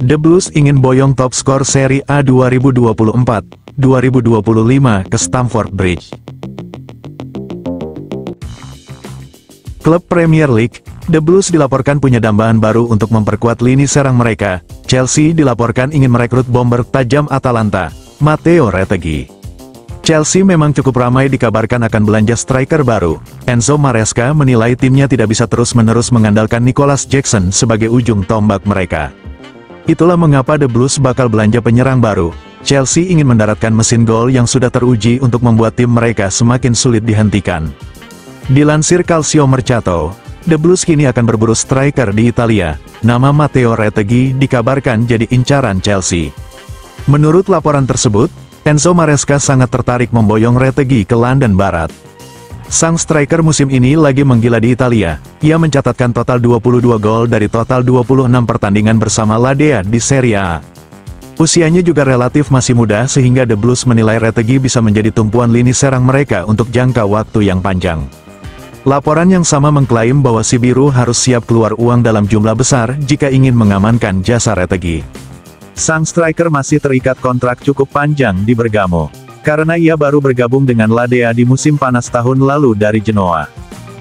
The Blues ingin boyong top skor Serie A 2024-2025 ke Stamford Bridge. Klub Premier League, The Blues dilaporkan punya dambaan baru untuk memperkuat lini serang mereka. Chelsea dilaporkan ingin merekrut bomber tajam Atalanta, Matteo Retegui. Chelsea memang cukup ramai dikabarkan akan belanja striker baru. Enzo Maresca menilai timnya tidak bisa terus-menerus mengandalkan Nicolas Jackson sebagai ujung tombak mereka. Itulah mengapa The Blues bakal belanja penyerang baru. Chelsea ingin mendaratkan mesin gol yang sudah teruji untuk membuat tim mereka semakin sulit dihentikan. Dilansir Calcio Mercato, The Blues kini akan berburu striker di Italia. Nama Matteo Retegui dikabarkan jadi incaran Chelsea. Menurut laporan tersebut, Enzo Maresca sangat tertarik memboyong Retegui ke London Barat. Sang striker musim ini lagi menggila di Italia. Ia mencatatkan total 22 gol dari total 26 pertandingan bersama Ladea di Serie A. Usianya juga relatif masih muda sehingga The Blues menilai Retegui bisa menjadi tumpuan lini serang mereka untuk jangka waktu yang panjang. Laporan yang sama mengklaim bahwa si biru harus siap keluar uang dalam jumlah besar jika ingin mengamankan jasa Retegui. Sang striker masih terikat kontrak cukup panjang di Bergamo, karena ia baru bergabung dengan Ladea di musim panas tahun lalu dari Genoa.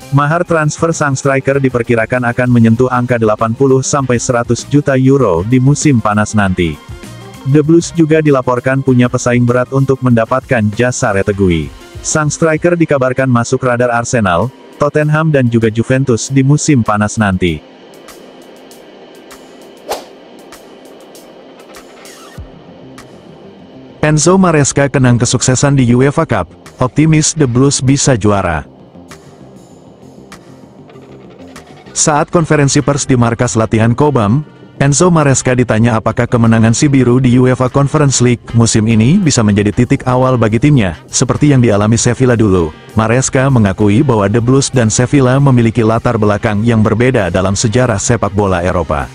Mahar transfer sang striker diperkirakan akan menyentuh angka 80-100 juta euro di musim panas nanti. The Blues juga dilaporkan punya pesaing berat untuk mendapatkan jasa Retegui. Sang striker dikabarkan masuk radar Arsenal, Tottenham dan juga Juventus di musim panas nanti. Enzo Maresca kenang kesuksesan di UEFA Cup, optimis The Blues bisa juara. Saat konferensi pers di markas latihan Cobham, Enzo Maresca ditanya apakah kemenangan si biru di UEFA Conference League musim ini bisa menjadi titik awal bagi timnya, seperti yang dialami Sevilla dulu. Maresca mengakui bahwa The Blues dan Sevilla memiliki latar belakang yang berbeda dalam sejarah sepak bola Eropa.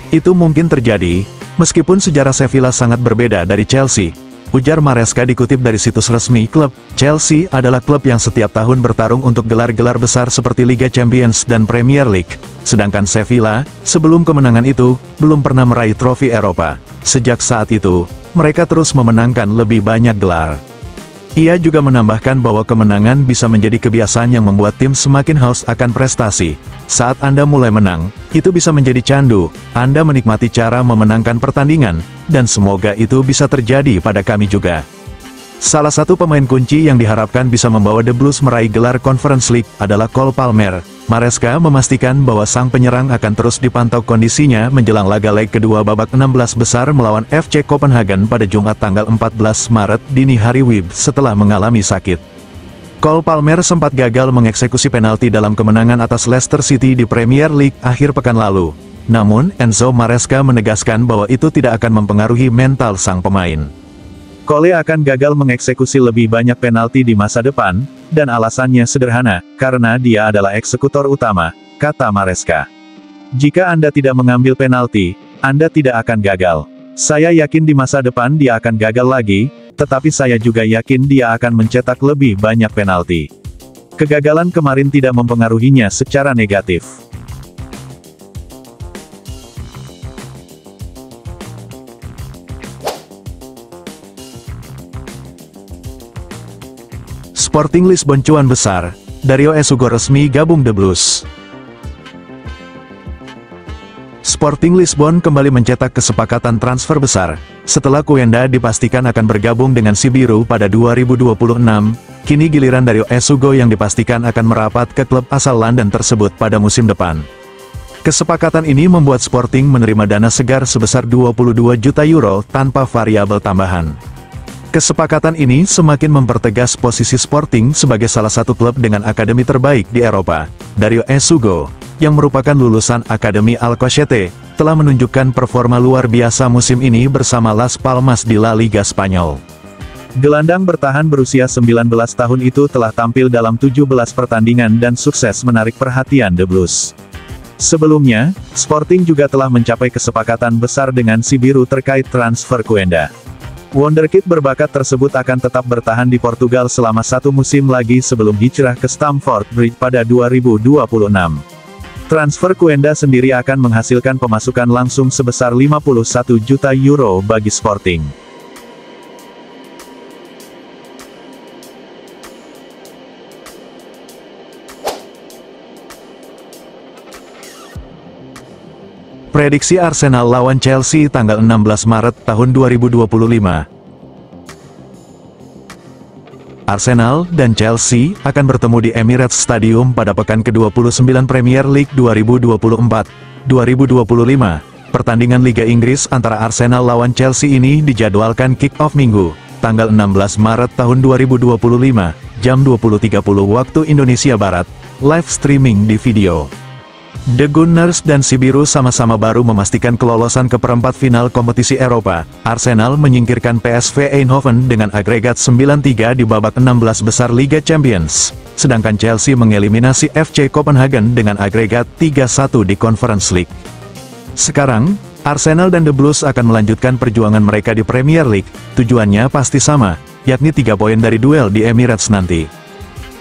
Itu mungkin terjadi, meskipun sejarah Sevilla sangat berbeda dari Chelsea, ujar Maresca dikutip dari situs resmi klub. Chelsea adalah klub yang setiap tahun bertarung untuk gelar-gelar besar seperti Liga Champions dan Premier League. Sedangkan Sevilla, sebelum kemenangan itu, belum pernah meraih trofi Eropa. Sejak saat itu, mereka terus memenangkan lebih banyak gelar. Ia juga menambahkan bahwa kemenangan bisa menjadi kebiasaan yang membuat tim semakin haus akan prestasi. Saat Anda mulai menang, itu bisa menjadi candu. Anda menikmati cara memenangkan pertandingan, dan semoga itu bisa terjadi pada kami juga. Salah satu pemain kunci yang diharapkan bisa membawa The Blues meraih gelar Conference League adalah Cole Palmer. Maresca memastikan bahwa sang penyerang akan terus dipantau kondisinya menjelang laga leg kedua babak 16 besar melawan FC Copenhagen pada Jumat tanggal 14 Maret dini hari WIB setelah mengalami sakit. Cole Palmer sempat gagal mengeksekusi penalti dalam kemenangan atas Leicester City di Premier League akhir pekan lalu. Namun, Enzo Maresca menegaskan bahwa itu tidak akan mempengaruhi mental sang pemain. Cole akan gagal mengeksekusi lebih banyak penalti di masa depan, dan alasannya sederhana, karena dia adalah eksekutor utama, kata Maresca. Jika Anda tidak mengambil penalti, Anda tidak akan gagal. Saya yakin di masa depan dia akan gagal lagi, tetapi saya juga yakin dia akan mencetak lebih banyak penalti. Kegagalan kemarin tidak mempengaruhinya secara negatif. Sporting Lisbon cuan besar, Dario Esugo resmi gabung The Blues. Sporting Lisbon kembali mencetak kesepakatan transfer besar. Setelah Cuenda dipastikan akan bergabung dengan si biru pada 2026, kini giliran Dario Esugo yang dipastikan akan merapat ke klub asal London tersebut pada musim depan. Kesepakatan ini membuat Sporting menerima dana segar sebesar 22 juta euro tanpa variabel tambahan. Kesepakatan ini semakin mempertegas posisi Sporting sebagai salah satu klub dengan akademi terbaik di Eropa. Dario Esugo, yang merupakan lulusan Akademi Alcochete, telah menunjukkan performa luar biasa musim ini bersama Las Palmas di La Liga Spanyol. Gelandang bertahan berusia 19 tahun itu telah tampil dalam 17 pertandingan dan sukses menarik perhatian The Blues. Sebelumnya, Sporting juga telah mencapai kesepakatan besar dengan si biru terkait transfer Cuenda. Wonderkid berbakat tersebut akan tetap bertahan di Portugal selama satu musim lagi sebelum hijrah ke Stamford Bridge pada 2026. Transfer Kuenda sendiri akan menghasilkan pemasukan langsung sebesar 51 juta euro bagi Sporting. Prediksi Arsenal lawan Chelsea tanggal 16 Maret tahun 2025. Arsenal dan Chelsea akan bertemu di Emirates Stadium pada pekan ke-29 Premier League 2024-2025. Pertandingan Liga Inggris antara Arsenal lawan Chelsea ini dijadwalkan kick-off Minggu, tanggal 16 Maret tahun 2025, jam 20.30 waktu Indonesia Barat, live streaming di video. The Gunners dan si Biru sama-sama baru memastikan kelolosan ke perempat final kompetisi Eropa. Arsenal menyingkirkan PSV Eindhoven dengan agregat 9-3 di babak 16 besar Liga Champions. Sedangkan Chelsea mengeliminasi FC Copenhagen dengan agregat 3-1 di Conference League. Sekarang, Arsenal dan The Blues akan melanjutkan perjuangan mereka di Premier League. Tujuannya pasti sama, yakni 3 poin dari duel di Emirates nanti.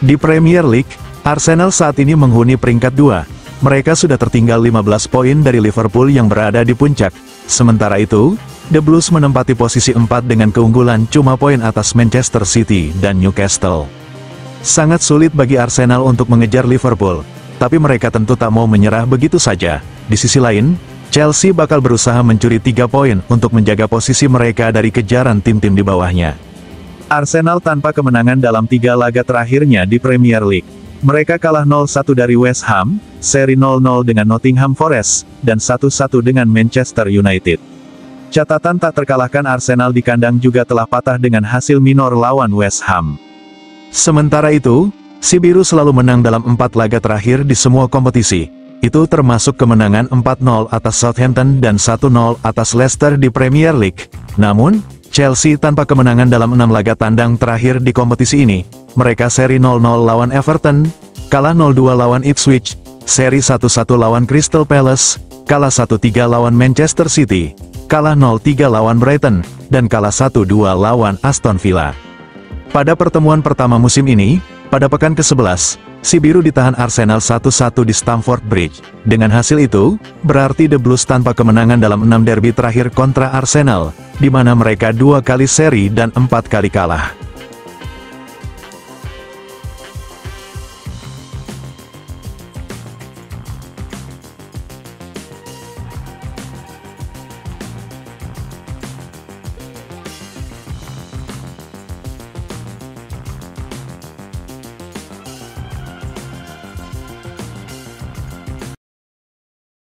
Di Premier League, Arsenal saat ini menghuni peringkat 2. Mereka sudah tertinggal 15 poin dari Liverpool yang berada di puncak. Sementara itu, The Blues menempati posisi 4 dengan keunggulan cuma poin atas Manchester City dan Newcastle. Sangat sulit bagi Arsenal untuk mengejar Liverpool, tapi mereka tentu tak mau menyerah begitu saja. Di sisi lain, Chelsea bakal berusaha mencuri 3 poin untuk menjaga posisi mereka dari kejaran tim-tim di bawahnya. Arsenal tanpa kemenangan dalam 3 laga terakhirnya di Premier League. Mereka kalah 0-1 dari West Ham, seri 0-0 dengan Nottingham Forest, dan 1-1 dengan Manchester United. Catatan tak terkalahkan Arsenal di kandang juga telah patah dengan hasil minor lawan West Ham. Sementara itu, si Biru selalu menang dalam 4 laga terakhir di semua kompetisi. Itu termasuk kemenangan 4-0 atas Southampton dan 1-0 atas Leicester di Premier League. Namun, Chelsea tanpa kemenangan dalam 6 laga tandang terakhir di kompetisi ini. Mereka seri 0-0 lawan Everton, kalah 0-2 lawan Ipswich, seri 1-1 lawan Crystal Palace, kalah 1-3 lawan Manchester City, kalah 0-3 lawan Brighton, dan kalah 1-2 lawan Aston Villa. Pada pertemuan pertama musim ini, pada pekan ke-11, si Biru ditahan Arsenal 1-1 di Stamford Bridge. Dengan hasil itu, berarti The Blues tanpa kemenangan dalam 6 derby terakhir kontra Arsenal, di mana mereka 2 kali seri dan 4 kali kalah.